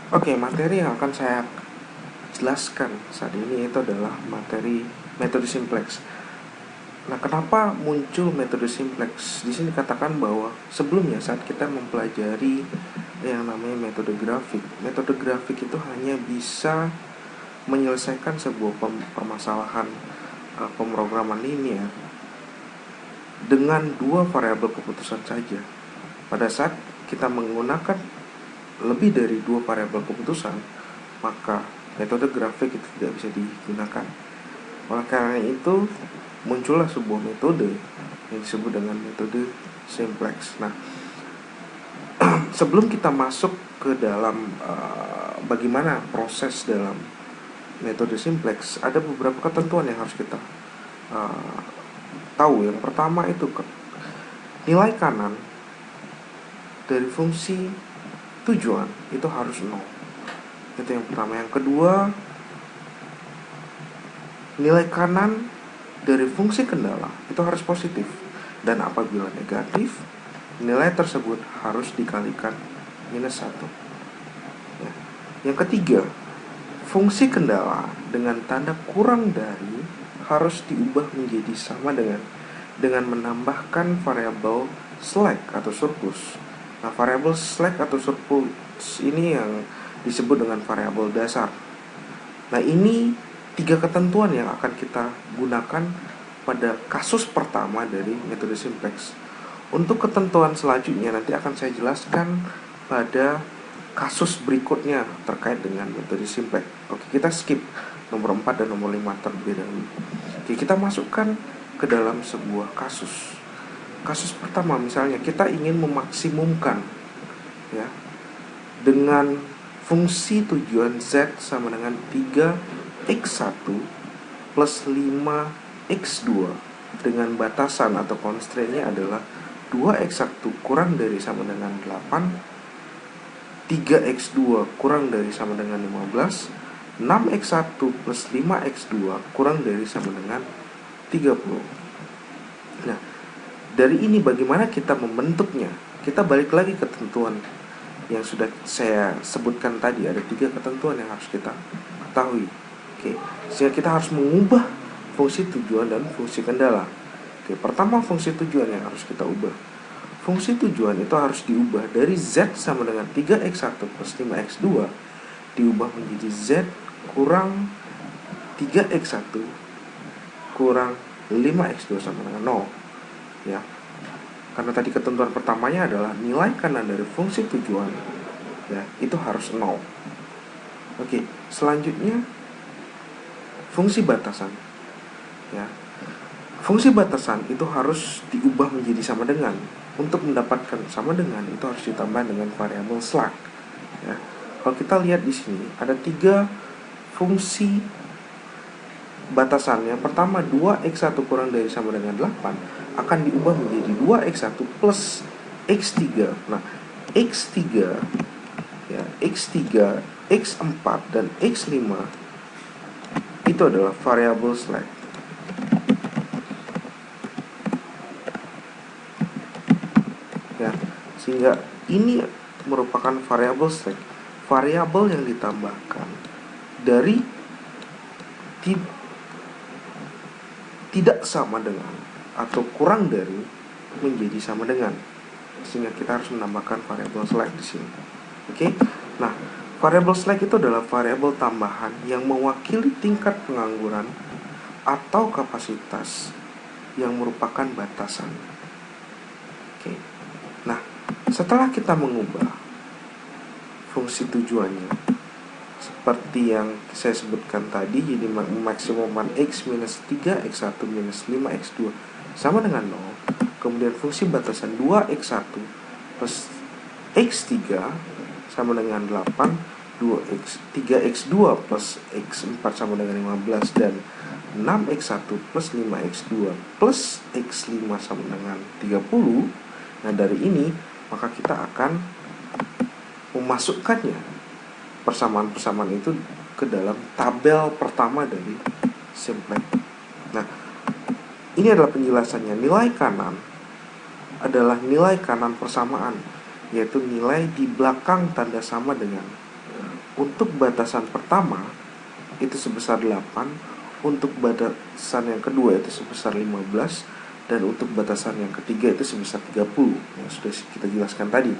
Oke, materi yang akan saya jelaskan saat ini itu adalah materi metode simplex. Nah, kenapa muncul metode simplex? Di sini dikatakan bahwa sebelumnya saat kita mempelajari yang namanya metode grafik itu hanya bisa menyelesaikan sebuah permasalahan pemrograman linear dengan dua variabel keputusan saja. Pada saat kita menggunakan lebih dari dua variabel keputusan, maka metode grafik itu tidak bisa digunakan. Oleh karena itu, muncullah sebuah metode yang disebut dengan metode simplex. Nah, sebelum kita masuk ke dalam bagaimana proses dalam metode simplex, ada beberapa ketentuan yang harus kita tahu. Yang pertama itu nilai kanan dari fungsi tujuan itu harus 0. Itu yang pertama. Yang kedua, nilai kanan dari fungsi kendala itu harus positif, dan apabila negatif, nilai tersebut harus dikalikan minus 1. Ya. Yang ketiga, fungsi kendala dengan tanda kurang dari harus diubah menjadi sama dengan menambahkan variabel slack atau surplus. Nah, variabel slack atau surplus ini yang disebut dengan variabel dasar. Nah, ini 3 ketentuan yang akan kita gunakan pada kasus pertama dari metode simplex. Untuk ketentuan selanjutnya nanti akan saya jelaskan pada kasus berikutnya terkait dengan metode simplex. Oke, kita skip nomor 4 dan nomor 5 terlebih dahulu. Oke, kita masukkan ke dalam sebuah kasus. Kasus pertama, misalnya kita ingin memaksimumkan ya dengan fungsi tujuan Z sama dengan 3x1 plus 5x2 dengan batasan atau constraint-nya adalah 2x1 kurang dari sama dengan 8, 3x2 kurang dari sama dengan 15, 6x1 plus 5x2 kurang dari sama dengan 30. Nah, dari ini bagaimana kita membentuknya? Kita balik lagi ke ketentuan yang sudah saya sebutkan tadi. Ada 3 ketentuan yang harus kita ketahui. Oke, sehingga kita harus mengubah fungsi tujuan dan fungsi kendala. Oke, pertama fungsi tujuan yang harus kita ubah. Fungsi tujuan itu harus diubah dari Z sama dengan 3x1 plus 5x2 diubah menjadi Z kurang 3x1 kurang 5x2 sama dengan 0. Ya, karena tadi ketentuan pertamanya adalah nilai kanan dari fungsi tujuan ya itu harus 0. Oke, selanjutnya fungsi batasan ya. Fungsi batasan itu harus diubah menjadi sama dengan. Untuk mendapatkan sama dengan itu harus ditambah dengan variabel slack ya. Kalau kita lihat di sini ada 3 fungsi batasan. Yang pertama 2x1 kurang dari sama dengan 8 akan diubah menjadi 2x1 plus x3. Nah, x3 ya, x3, x4 dan x5 itu adalah variabel slack. Ya, sehingga ini merupakan variabel slack, variabel yang ditambahkan dari tidak sama dengan atau kurang dari menjadi sama dengan, sehingga kita harus menambahkan variabel slack di sini. Oke. Nah, variabel slack itu adalah variabel tambahan yang mewakili tingkat pengangguran atau kapasitas yang merupakan batasan. Oke. Nah, setelah kita mengubah fungsi tujuannya seperti yang saya sebutkan tadi, jadi memaksimumkan x minus 3, x1 minus 5x2 sama dengan 0. Kemudian fungsi batasan 2x1 plus x3 sama dengan 8, 3x2 plus x4 sama dengan 15, dan 6x1 plus 5x2 plus x5 sama dengan 30. Nah, dari ini maka kita akan memasukkannya persamaan-persamaan itu ke dalam tabel pertama dari simplex. Nah, ini adalah penjelasannya. Nilai kanan adalah nilai kanan persamaan, yaitu nilai di belakang tanda sama dengan untuk batasan pertama itu sebesar 8, untuk batasan yang kedua itu sebesar 15, dan untuk batasan yang ketiga itu sebesar 30 yang sudah kita jelaskan tadi.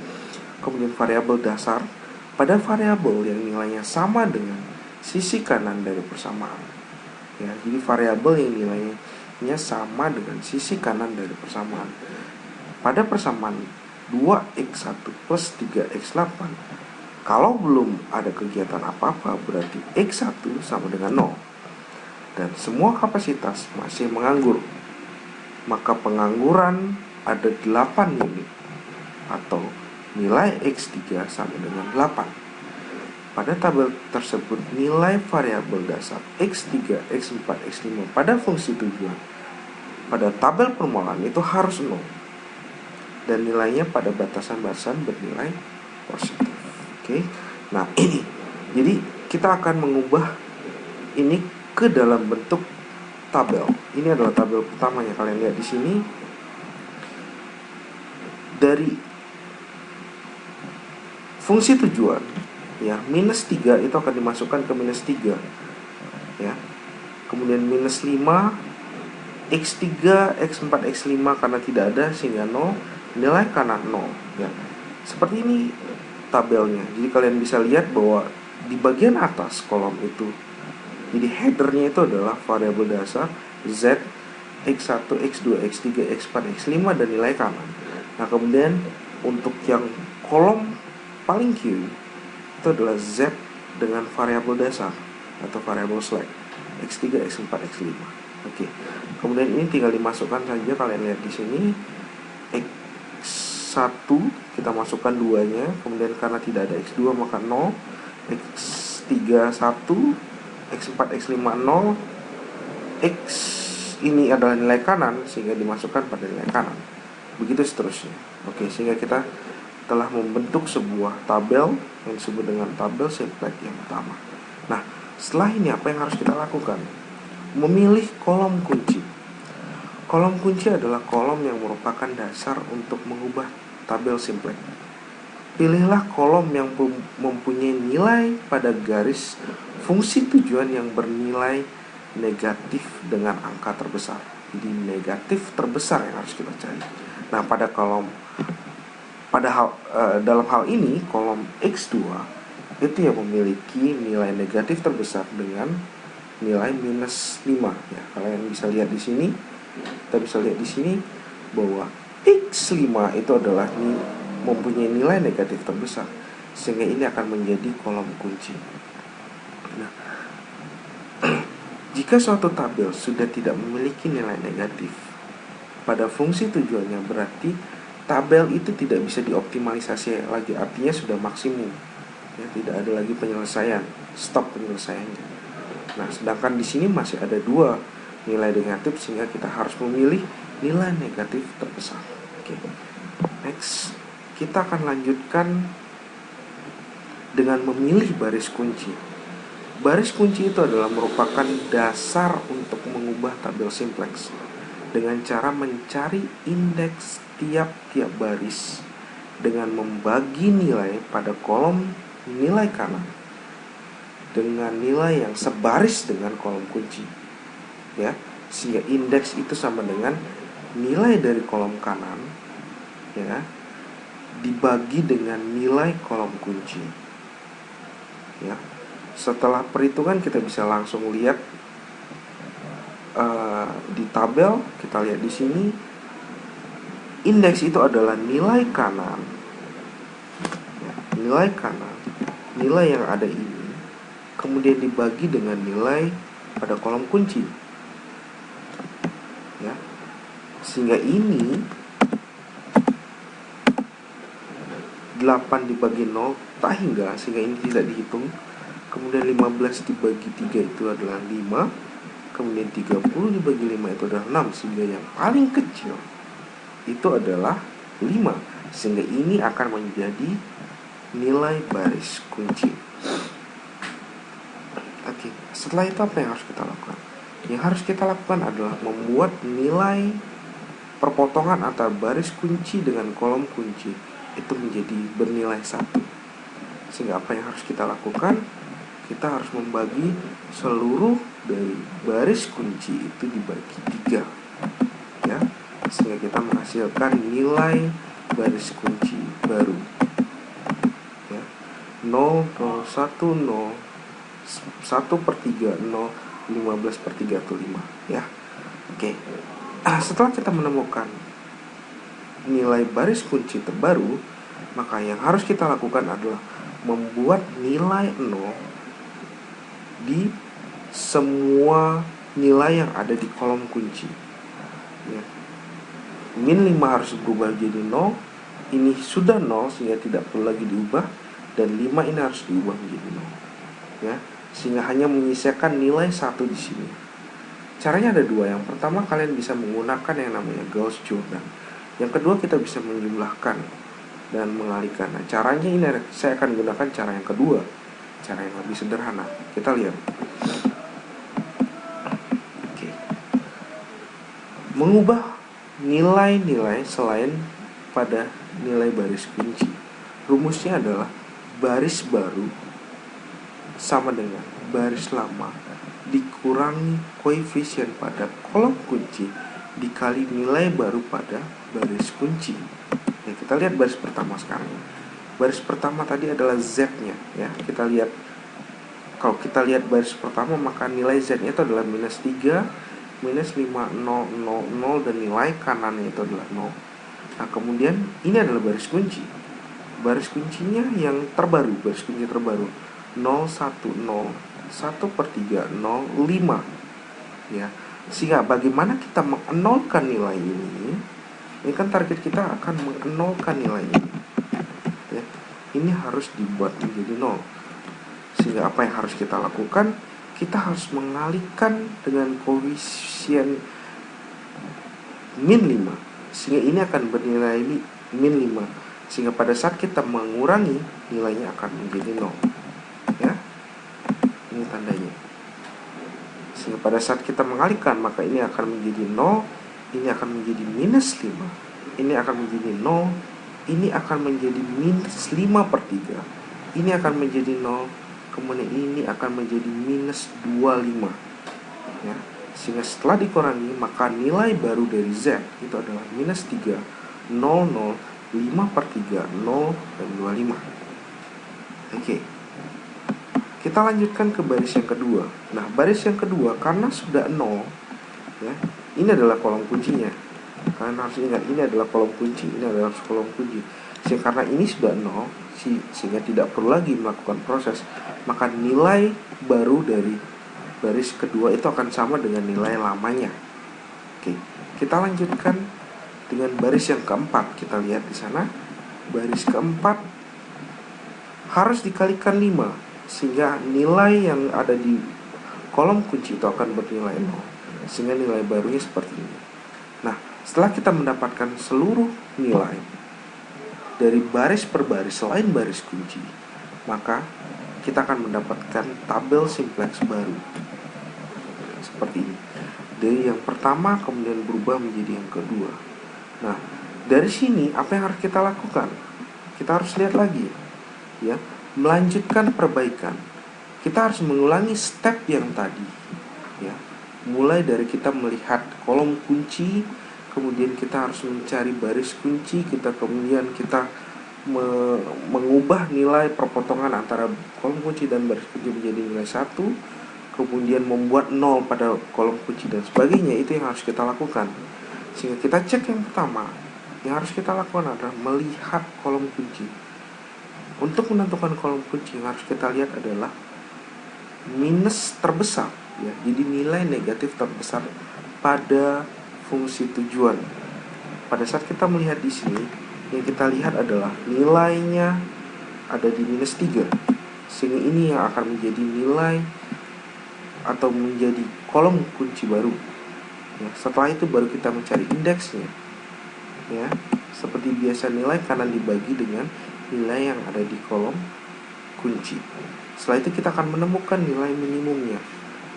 Kemudian variabel dasar pada variabel yang nilainya sama dengan sisi kanan dari persamaan. Ya, jadi variabel yang nilainya sama dengan sisi kanan dari persamaan. Pada persamaan 2x1 plus 3x8, kalau belum ada kegiatan apa-apa berarti x1 sama dengan 0. Dan semua kapasitas masih menganggur. Maka pengangguran ada 8 unit atau nilai x3 sama dengan 8. Pada tabel tersebut nilai variabel dasar x3, x4, x5 pada fungsi tujuan pada tabel permulaan itu harus 0. Dan nilainya pada batasan-batasan bernilai positif. Oke. Nah, ini. Jadi kita akan mengubah ini ke dalam bentuk tabel. Ini adalah tabel pertamanya. Kalian lihat di sini. Dari fungsi tujuan, ya, minus 3 itu akan dimasukkan ke minus 3. Ya. Kemudian minus 5, x3, x4, x5 karena tidak ada sehingga 0, nilai kanan 0. Ya. Seperti ini tabelnya. Jadi kalian bisa lihat bahwa di bagian atas kolom itu, jadi headernya itu adalah variabel dasar z, x1, x2, x3, x4, x5 dan nilai kanan. Nah, kemudian untuk yang kolom paling kiri itu adalah z dengan variabel dasar atau variabel slack x3, x4, x5. Oke. Kemudian ini tinggal dimasukkan saja. Kalian lihat di sini x1 kita masukkan 2-nya, kemudian karena tidak ada x2 maka 0, x3 1, x4, x5 0, x ini adalah nilai kanan sehingga dimasukkan pada nilai kanan. Begitu seterusnya. Oke, sehingga kita telah membentuk sebuah tabel yang disebut dengan tabel simplex yang pertama. Nah, setelah ini apa yang harus kita lakukan? Memilih kolom kunci. Kolom kunci adalah kolom yang merupakan dasar untuk mengubah tabel simplex. Pilihlah kolom yang mempunyai nilai pada garis fungsi tujuan yang bernilai negatif dengan angka terbesar. Jadi negatif terbesar yang harus kita cari. Nah, dalam hal ini kolom x2 itu yang memiliki nilai negatif terbesar dengan nilai minus 5. Ya, kalian bisa lihat di sini. Kita bisa lihat di sini bahwa x5 itu adalah mempunyai nilai negatif terbesar, sehingga ini akan menjadi kolom kunci. Nah, jika suatu tabel sudah tidak memiliki nilai negatif pada fungsi tujuannya, berarti tabel itu tidak bisa dioptimalisasi lagi, artinya sudah maksimum. Ya, tidak ada lagi penyelesaian, stop penyelesaiannya. Nah, sedangkan di sini masih ada 2 nilai negatif sehingga kita harus memilih nilai negatif terbesar. Oke. Next, kita akan lanjutkan dengan memilih baris kunci. Baris kunci itu adalah merupakan dasar untuk mengubah tabel simplex dengan cara mencari indeks tiap-tiap baris dengan membagi nilai pada kolom nilai kanan dengan nilai yang sebaris dengan kolom kunci. Ya, sehingga indeks itu sama dengan nilai dari kolom kanan, ya, dibagi dengan nilai kolom kunci. Ya, setelah perhitungan kita bisa langsung lihat di tabel. Kita lihat di sini indeks itu adalah nilai kanan, ya, nilai kanan, nilai yang ada ini kemudian dibagi dengan nilai pada kolom kunci. Ya, sehingga ini 8 dibagi 0 tak hingga, sehingga ini tidak dihitung. Kemudian 15 dibagi 3 itu adalah 5. Kemudian 30 dibagi 5 itu adalah 6. Sehingga yang paling kecil itu adalah 5. Sehingga ini akan menjadi nilai baris kunci. Oke, setelah itu apa yang harus kita lakukan? Yang harus kita lakukan adalah membuat nilai perpotongan antara baris kunci dengan kolom kunci itu menjadi bernilai 1. Sehingga apa yang harus kita lakukan? Kita harus membagi seluruh dari baris kunci itu dibagi 3, ya, sehingga kita menghasilkan nilai baris kunci baru, ya. 0, 0, 1, 0, 1/3, 0, 15/3 atau 5, ya. Oke. Setelah kita menemukan nilai baris kunci terbaru, maka yang harus kita lakukan adalah membuat nilai 0 di semua nilai yang ada di kolom kunci, ya. Min 5 harus berubah jadi 0. Ini sudah 0 sehingga tidak perlu lagi diubah. Dan 5 ini harus diubah menjadi 0, ya, sehingga hanya menyisakan nilai 1 di sini. Caranya ada 2. Yang pertama, kalian bisa menggunakan yang namanya Gauss-Jordan. Yang kedua, kita bisa menjumlahkan dan mengalihkan. Nah, caranya ini saya akan gunakan cara yang kedua, cara yang lebih sederhana. Kita lihat. Oke. Mengubah nilai-nilai selain pada nilai baris kunci. Rumusnya adalah baris baru sama dengan baris lama dikurangi koefisien pada kolom kunci dikali nilai baru pada baris kunci. Ya, kita lihat baris pertama sekarang. Baris pertama tadi adalah Z-nya, ya. Kita lihat, kalau kita lihat baris pertama, maka nilai Z-nya itu adalah -3, -5, 0, 0, 0, dan nilai kanannya itu adalah 0. Nah, kemudian ini adalah baris kunci. Baris kuncinya yang terbaru, baris kunci terbaru 0, 1, 0, 1/3, 0, 5, ya. Sehingga bagaimana kita menolkan nilai ini? Ini kan target kita akan menolkan nilai ini, ya. Ini harus dibuat menjadi 0. Sehingga apa yang harus kita lakukan? Kita harus mengalihkan dengan koefisien -5, sehingga ini akan bernilai -5. Sehingga pada saat kita mengurangi, nilainya akan menjadi 0, ya. Ini tandanya. Sehingga pada saat kita mengalihkan, maka ini akan menjadi 0, ini akan menjadi -5, ini akan menjadi 0, ini akan menjadi -5/3, ini akan menjadi 0, kemudian ini akan menjadi -25, ya. Sehingga setelah dikurangi, maka nilai baru dari Z itu adalah -3, 0, 0, 5/3, 0, dan 25. Oke. Kita lanjutkan ke baris yang kedua. Nah, baris yang kedua karena sudah 0, ya. Ini adalah kolom kuncinya. Kalian harus ingat, ini adalah kolom kunci, ini adalah kolom kunci. Sehingga karena ini sudah 0, sehingga tidak perlu lagi melakukan proses, maka nilai baru dari baris kedua itu akan sama dengan nilai lamanya. Oke. Kita lanjutkan dengan baris yang keempat. Kita lihat di sana, baris keempat harus dikalikan 5, sehingga nilai yang ada di kolom kunci itu akan bernilai 0, sehingga nilai barunya seperti ini. Nah, setelah kita mendapatkan seluruh nilai dari baris per baris selain baris kunci, maka kita akan mendapatkan tabel simplex baru seperti ini. Dari yang pertama kemudian berubah menjadi yang kedua. Nah, dari sini apa yang harus kita lakukan? Kita harus lihat lagi, ya, melanjutkan perbaikan. Kita harus mengulangi step yang tadi, ya. Mulai dari kita melihat kolom kunci, kemudian kita harus mencari baris kunci, kemudian kita mengubah nilai perpotongan antara kolom kunci dan baris kunci menjadi nilai 1, kemudian membuat 0 pada kolom kunci dan sebagainya. Itu yang harus kita lakukan. Sehingga kita cek yang pertama, yang harus kita lakukan adalah melihat kolom kunci. Untuk menentukan kolom kunci yang harus kita lihat adalah minus terbesar, ya. Jadi nilai negatif terbesar pada fungsi tujuan. Pada saat kita melihat di sini, yang kita lihat adalah nilainya ada di -3. Sehingga ini yang akan menjadi nilai atau menjadi kolom kunci baru. Ya, setelah itu baru kita mencari indeksnya, ya. Seperti biasa, nilai kanan dibagi dengan nilai yang ada di kolom kunci. Setelah itu kita akan menemukan nilai minimumnya.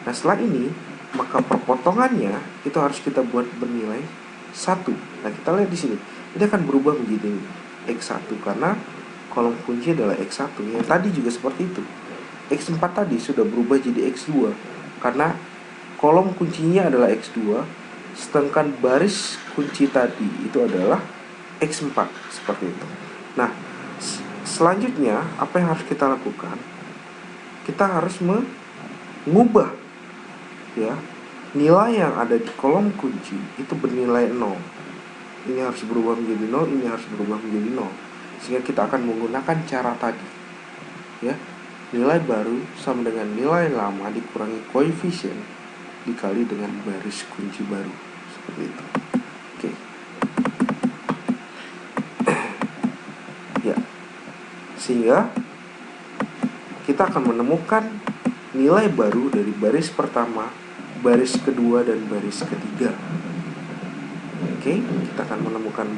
Nah, setelah ini maka perpotongannya itu harus kita buat bernilai 1. Nah, kita lihat di sini, ini akan berubah menjadi X1 karena kolom kunci adalah X1. Yang tadi juga seperti itu. X4 tadi sudah berubah jadi X2 karena kolom kuncinya adalah X2, sedangkan baris kunci tadi itu adalah X4, seperti itu. Nah, selanjutnya apa yang harus kita lakukan? Kita harus mengubah ya nilai yang ada di kolom kunci itu bernilai 0. Ini harus berubah menjadi 0, ini harus berubah menjadi 0. Sehingga kita akan menggunakan cara tadi. Ya. Nilai baru sama dengan nilai lama dikurangi koefisien dikali dengan baris kunci baru. Seperti itu. Oke. Ya. Sehingga kita akan menemukan nilai baru dari baris pertama, baris kedua, dan baris ketiga. Oke, kita akan menemukan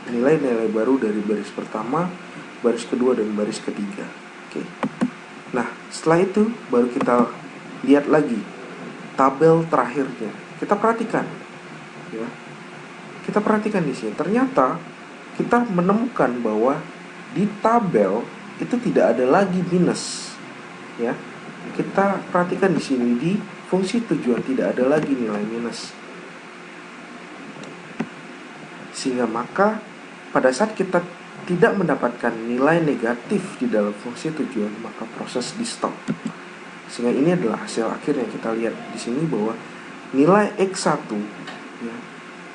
nilai-nilai baru dari baris pertama, baris kedua, dan baris ketiga. Oke. Nah, setelah itu baru kita lihat lagi tabel terakhirnya. Kita perhatikan, ya. Kita perhatikan di sini. Ternyata kita menemukan bahwa di tabel itu tidak ada lagi minus, ya. Kita perhatikan di sini di fungsi tujuan tidak ada lagi nilai minus. Sehingga maka pada saat kita tidak mendapatkan nilai negatif di dalam fungsi tujuan, maka proses di stop. Sehingga ini adalah hasil akhir yang kita lihat di sini bahwa nilai X1 ya,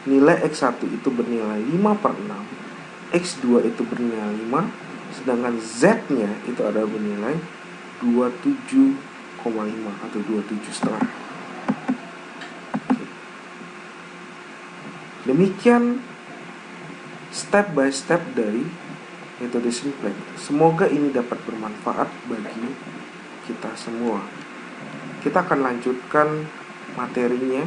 nilai X1 itu bernilai 5/6, X2 itu bernilai 5, sedangkan Z-nya itu ada bernilai 27,5 atau 27,5. Demikian step by step dari metode simplex. Semoga ini dapat bermanfaat bagi kita semua. Kita akan lanjutkan materinya,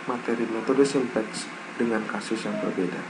materi metode simplex dengan kasus yang berbeda.